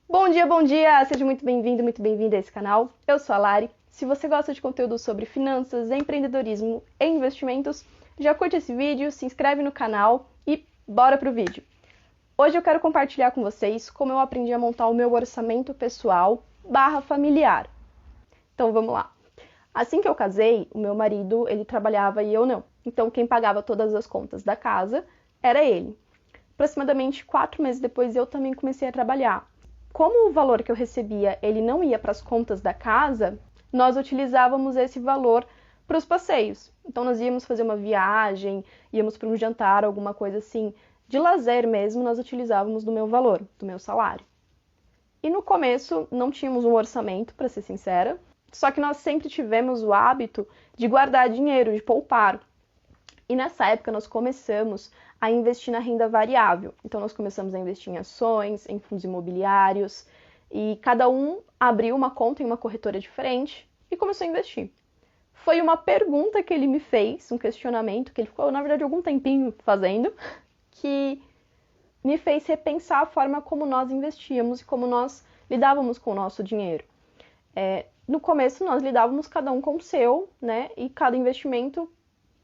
Bom dia! Seja muito bem-vindo, muito bem-vinda a esse canal. Eu sou a Lari. Se você gosta de conteúdo sobre finanças, empreendedorismo e investimentos, já curte esse vídeo, se inscreve no canal e bora pro vídeo. Hoje eu quero compartilhar com vocês como eu aprendi a montar o meu orçamento pessoal / familiar. Então vamos lá. Assim que eu casei, o meu marido, ele trabalhava e eu não. Então quem pagava todas as contas da casa era ele. Aproximadamente 4 meses depois eu também comecei a trabalhar. Como o valor que eu recebia ele não ia para as contas da casa, nós utilizávamos esse valor para os passeios. Então nós íamos fazer uma viagem, íamos para um jantar, alguma coisa assim, de lazer mesmo, nós utilizávamos do meu valor, do meu salário. E no começo não tínhamos um orçamento, para ser sincera, só que nós sempre tivemos o hábito de guardar dinheiro, de poupar. E nessa época nós começamos a investir na renda variável. Então nós começamos a investir em ações, em fundos imobiliários, e cada um abriu uma conta em uma corretora diferente e começou a investir. Foi uma pergunta que ele me fez, um questionamento que ele ficou, na verdade, algum tempinho fazendo, que me fez repensar a forma como nós investíamos e como nós lidávamos com o nosso dinheiro. No começo nós lidávamos cada um com o seu, né, e cada investimento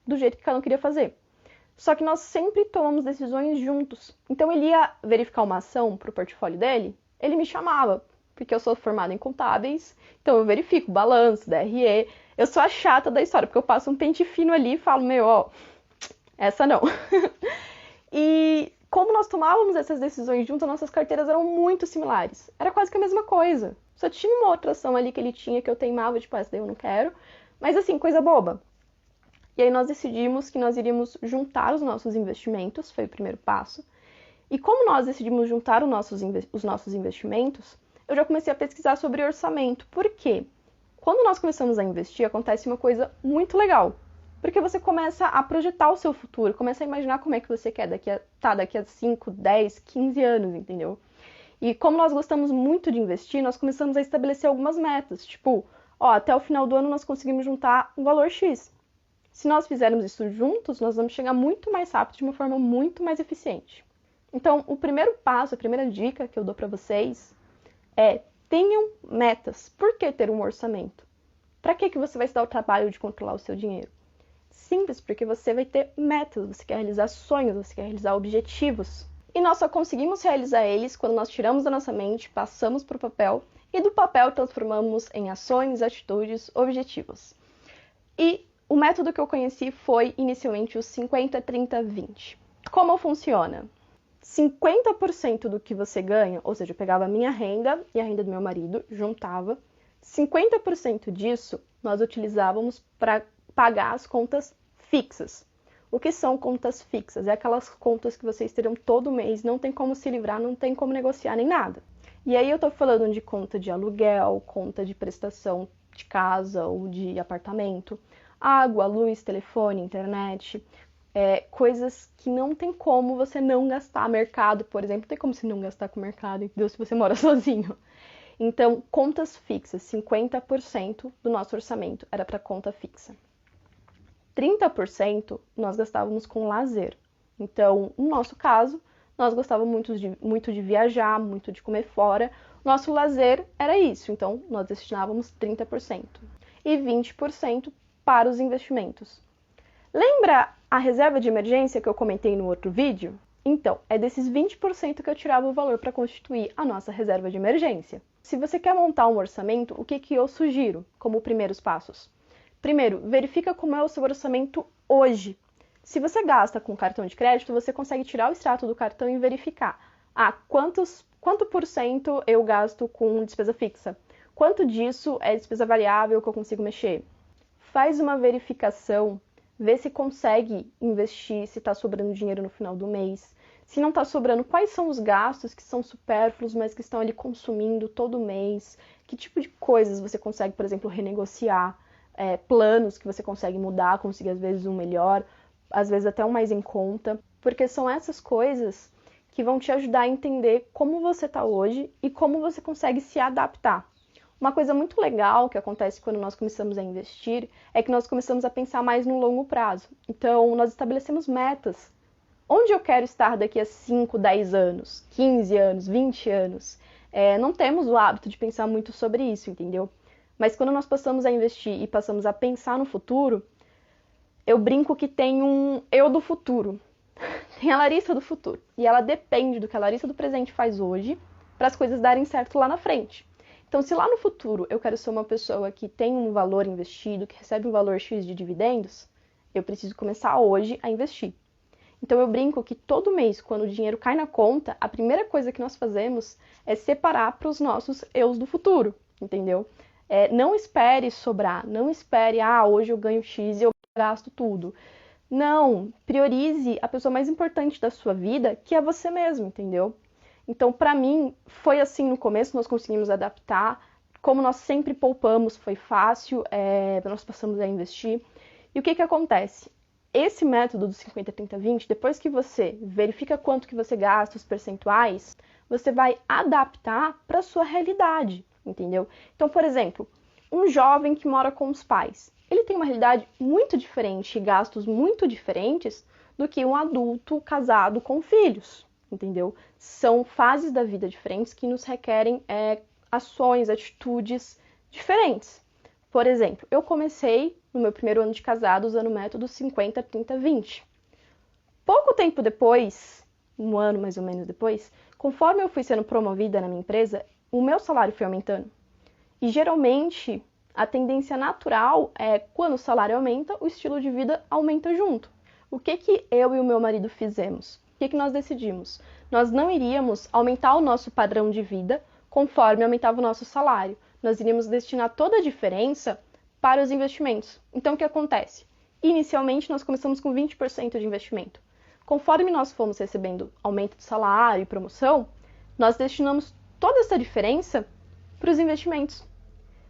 do jeito que cada um queria fazer. Só que nós sempre tomamos decisões juntos. Então ele ia verificar uma ação para o portfólio dele, ele me chamava, porque eu sou formada em contábeis, então eu verifico balanço, DRE. Eu sou a chata da história, porque eu passo um pente fino ali e falo, essa não. E como nós tomávamos essas decisões juntos, nossas carteiras eram muito similares. Era quase que a mesma coisa. Só tinha uma outra ação ali que ele tinha que eu teimava, tipo, essa daí eu não quero. Mas assim, coisa boba. E aí nós decidimos que nós iríamos juntar os nossos investimentos, foi o primeiro passo. E como nós decidimos juntar os nossos investimentos, eu já comecei a pesquisar sobre orçamento. Por quê? Quando nós começamos a investir, acontece uma coisa muito legal. Porque você começa a projetar o seu futuro, começa a imaginar como é que você quer daqui a 5, 10, 15 anos, entendeu? E como nós gostamos muito de investir, nós começamos a estabelecer algumas metas. Tipo, até o final do ano nós conseguimos juntar um valor X. Se nós fizermos isso juntos, nós vamos chegar muito mais rápido, de uma forma muito mais eficiente. Então, o primeiro passo, a primeira dica que eu dou para vocês é tenham metas. Por que ter um orçamento? Para que você vai se dar o trabalho de controlar o seu dinheiro? Simples, porque você vai ter metas, você quer realizar sonhos, você quer realizar objetivos. E nós só conseguimos realizar eles quando nós tiramos da nossa mente, passamos para o papel e do papel transformamos em ações, atitudes, objetivos. E o método que eu conheci foi inicialmente o 50-30-20. Como funciona? 50% do que você ganha, ou seja, eu pegava a minha renda e a renda do meu marido, juntava. 50% disso nós utilizávamos para pagar as contas fixas. O que são contas fixas? É aquelas contas que vocês terão todo mês, não tem como se livrar, não tem como negociar nem nada. E aí eu tô falando de conta de aluguel, conta de prestação de casa ou de apartamento, água, luz, telefone, internet, coisas que não tem como você não gastar. Mercado, por exemplo, não tem como você não gastar com o mercado, entendeu? Se você mora sozinho. Então, contas fixas, 50% do nosso orçamento era para conta fixa. 30% nós gastávamos com lazer. Então, no nosso caso, nós gostávamos muito de viajar, muito de comer fora. Nosso lazer era isso, então nós destinávamos 30%. E 20% para os investimentos. Lembra a reserva de emergência que eu comentei no outro vídeo? Então, é desses 20% que eu tirava o valor para constituir a nossa reserva de emergência. Se você quer montar um orçamento, o que eu sugiro como primeiros passos? Primeiro, verifica como é o seu orçamento hoje. Se você gasta com cartão de crédito, você consegue tirar o extrato do cartão e verificar. Quanto por cento eu gasto com despesa fixa? Quanto disso é despesa variável que eu consigo mexer? Faz uma verificação, vê se consegue investir, se está sobrando dinheiro no final do mês. Se não está sobrando, quais são os gastos que são supérfluos, mas que estão ali consumindo todo mês? Que tipo de coisas você consegue, por exemplo, renegociar? Planos que você consegue mudar, conseguir às vezes um melhor, às vezes até um mais em conta, porque são essas coisas que vão te ajudar a entender como você está hoje e como você consegue se adaptar. Uma coisa muito legal que acontece quando nós começamos a investir é que nós começamos a pensar mais no longo prazo. Então, nós estabelecemos metas. Onde eu quero estar daqui a 5, 10 anos, 15 anos, 20 anos? Não temos o hábito de pensar muito sobre isso, entendeu? Mas quando nós passamos a investir e passamos a pensar no futuro, eu brinco que tem um eu do futuro. Tem a Larissa do futuro. E ela depende do que a Larissa do presente faz hoje para as coisas darem certo lá na frente. Então, se lá no futuro eu quero ser uma pessoa que tem um valor investido, que recebe um valor X de dividendos, eu preciso começar hoje a investir. Então, eu brinco que todo mês, quando o dinheiro cai na conta, a primeira coisa que nós fazemos é separar para os nossos eus do futuro, entendeu? Não espere sobrar, não espere, hoje eu ganho X e eu gasto tudo. Não, priorize a pessoa mais importante da sua vida, que é você mesmo, entendeu? Então, para mim, foi assim no começo, nós conseguimos adaptar. Como nós sempre poupamos, foi fácil, nós passamos a investir. E o que acontece? Esse método do 50, 30, 20, depois que você verifica quanto que você gasta, os percentuais, você vai adaptar para a sua realidade, entendeu? Então, por exemplo, um jovem que mora com os pais, ele tem uma realidade muito diferente, gastos muito diferentes do que um adulto casado com filhos, entendeu? São fases da vida diferentes que nos requerem ações, atitudes diferentes. Por exemplo, eu comecei no meu primeiro ano de casado usando o método 50, 30, 20. Pouco tempo depois, um ano mais ou menos depois, conforme eu fui sendo promovida na minha empresa, o meu salário foi aumentando. E geralmente, a tendência natural é, quando o salário aumenta, o estilo de vida aumenta junto. O que eu e o meu marido fizemos? O que nós decidimos? Nós não iríamos aumentar o nosso padrão de vida conforme aumentava o nosso salário. Nós iríamos destinar toda a diferença para os investimentos. Então, o que acontece? Inicialmente, nós começamos com 20% de investimento. Conforme nós fomos recebendo aumento de salário e promoção, nós destinamos toda essa diferença para os investimentos.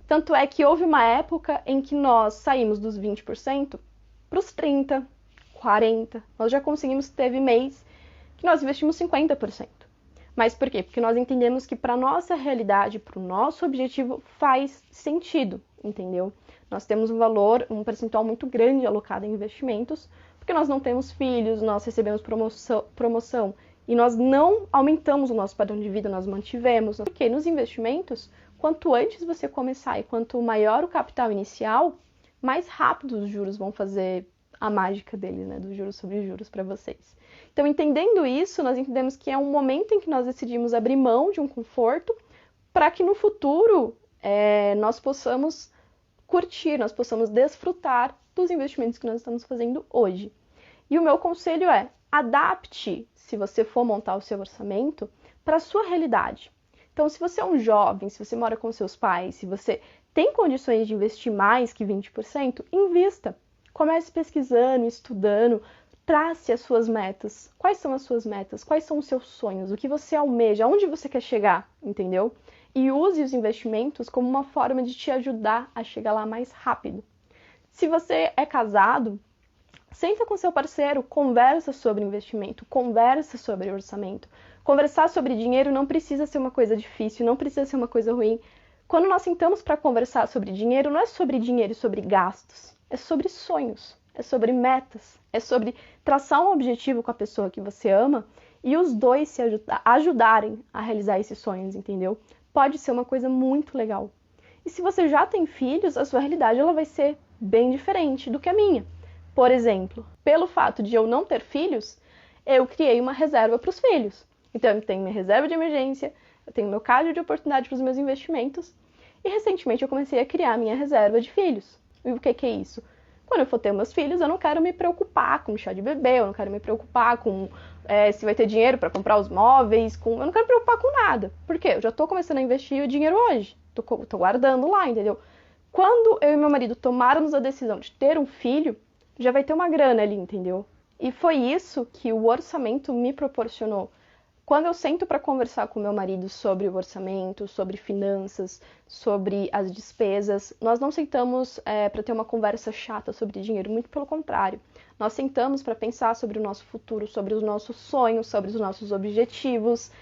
Tanto é que houve uma época em que nós saímos dos 20% para os 30%, 40%. Nós já conseguimos, teve mês que nós investimos 50%. Mas por quê? Porque nós entendemos que para a nossa realidade, para o nosso objetivo, faz sentido, entendeu? Nós temos um valor, um percentual muito grande alocado em investimentos, porque nós não temos filhos, nós recebemos promoção e nós não aumentamos o nosso padrão de vida, nós mantivemos. Porque nos investimentos, quanto antes você começar e quanto maior o capital inicial, mais rápido os juros vão fazer a mágica deles, né? Dos juros sobre juros para vocês. Então, entendendo isso, nós entendemos que é um momento em que nós decidimos abrir mão de um conforto para que no futuro nós possamos curtir, nós possamos desfrutar dos investimentos que nós estamos fazendo hoje. E o meu conselho é, adapte, se você for montar o seu orçamento, para a sua realidade. Então, se você é um jovem, se você mora com seus pais, se você tem condições de investir mais que 20%, invista. Comece pesquisando, estudando, trace as suas metas. Quais são as suas metas? Quais são os seus sonhos? O que você almeja? Aonde você quer chegar? Entendeu? E use os investimentos como uma forma de te ajudar a chegar lá mais rápido. Se você é casado, senta com seu parceiro, conversa sobre investimento, conversa sobre orçamento. Conversar sobre dinheiro não precisa ser uma coisa difícil, não precisa ser uma coisa ruim. Quando nós sentamos para conversar sobre dinheiro, não é sobre dinheiro e sobre gastos, é sobre sonhos, é sobre metas, é sobre traçar um objetivo com a pessoa que você ama e os dois se ajudarem a realizar esses sonhos, entendeu? Pode ser uma coisa muito legal. E se você já tem filhos, a sua realidade ela vai ser bem diferente do que a minha. Por exemplo, pelo fato de eu não ter filhos, eu criei uma reserva para os filhos. Então, eu tenho minha reserva de emergência, eu tenho meu caixa de oportunidade para os meus investimentos e recentemente eu comecei a criar minha reserva de filhos. E o que é isso? Quando eu for ter meus filhos, eu não quero me preocupar com chá de bebê, eu não quero me preocupar com se vai ter dinheiro para comprar os móveis, eu não quero me preocupar com nada. Por quê? Eu já estou começando a investir o dinheiro hoje, estou guardando lá, entendeu? Quando eu e meu marido tomarmos a decisão de ter um filho, já vai ter uma grana ali, entendeu? E foi isso que o orçamento me proporcionou. Quando eu sento para conversar com meu marido sobre o orçamento, sobre finanças, sobre as despesas, nós não sentamos para ter uma conversa chata sobre dinheiro, muito pelo contrário. Nós sentamos para pensar sobre o nosso futuro, sobre os nossos sonhos, sobre os nossos objetivos,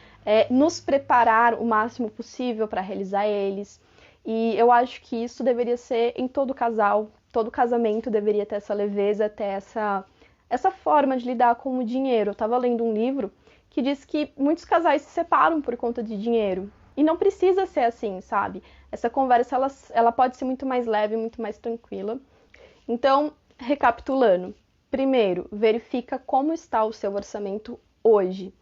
nos preparar o máximo possível para realizar eles. E eu acho que isso deveria ser em todo casal, todo casamento deveria ter essa leveza, ter essa forma de lidar com o dinheiro. Eu estava lendo um livro que diz que muitos casais se separam por conta de dinheiro. E não precisa ser assim, sabe? Essa conversa, ela pode ser muito mais leve, muito mais tranquila. Então, recapitulando. Primeiro, verifica como está o seu orçamento hoje.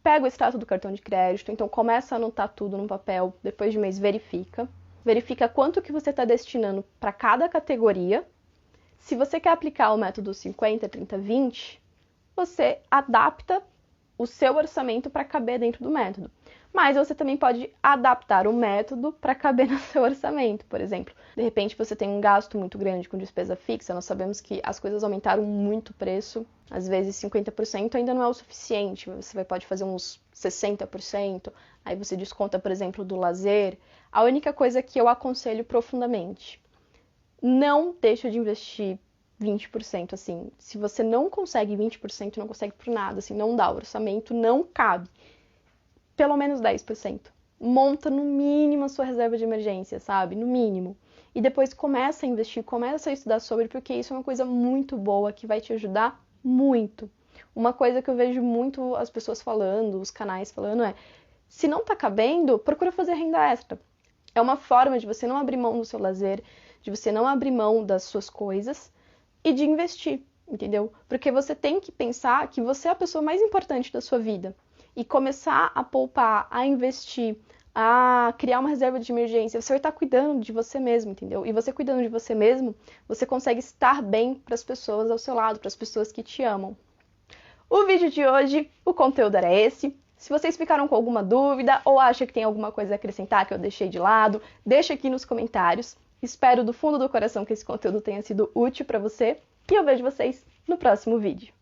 Pega o extrato do cartão de crédito, então começa a anotar tudo no papel, depois de um mês verifica. Verifica quanto que você está destinando para cada categoria. Se você quer aplicar o método 50, 30, 20, você adapta o seu orçamento para caber dentro do método. Mas você também pode adaptar o método para caber no seu orçamento. Por exemplo, de repente você tem um gasto muito grande com despesa fixa, nós sabemos que as coisas aumentaram muito o preço, às vezes 50% ainda não é o suficiente, você pode fazer uns 60%, aí você desconta, por exemplo, do lazer. A única coisa que eu aconselho profundamente, não deixa de investir 20%, assim, se você não consegue 20%, não consegue por nada, assim, não dá, o orçamento não cabe. Pelo menos 10%. Monta no mínimo a sua reserva de emergência, sabe? No mínimo. E depois começa a investir, começa a estudar sobre, porque isso é uma coisa muito boa que vai te ajudar muito. Uma coisa que eu vejo muito as pessoas falando, os canais falando é, se não tá cabendo, procura fazer renda extra. É uma forma de você não abrir mão do seu lazer, de você não abrir mão das suas coisas e de investir, entendeu? Porque você tem que pensar que você é a pessoa mais importante da sua vida. E começar a poupar, a investir, a criar uma reserva de emergência, você vai estar cuidando de você mesmo, entendeu? E você cuidando de você mesmo, você consegue estar bem para as pessoas ao seu lado, para as pessoas que te amam. O vídeo de hoje, o conteúdo era esse. Se vocês ficaram com alguma dúvida ou acham que tem alguma coisa a acrescentar que eu deixei de lado, deixa aqui nos comentários. Espero do fundo do coração que esse conteúdo tenha sido útil para você e eu vejo vocês no próximo vídeo.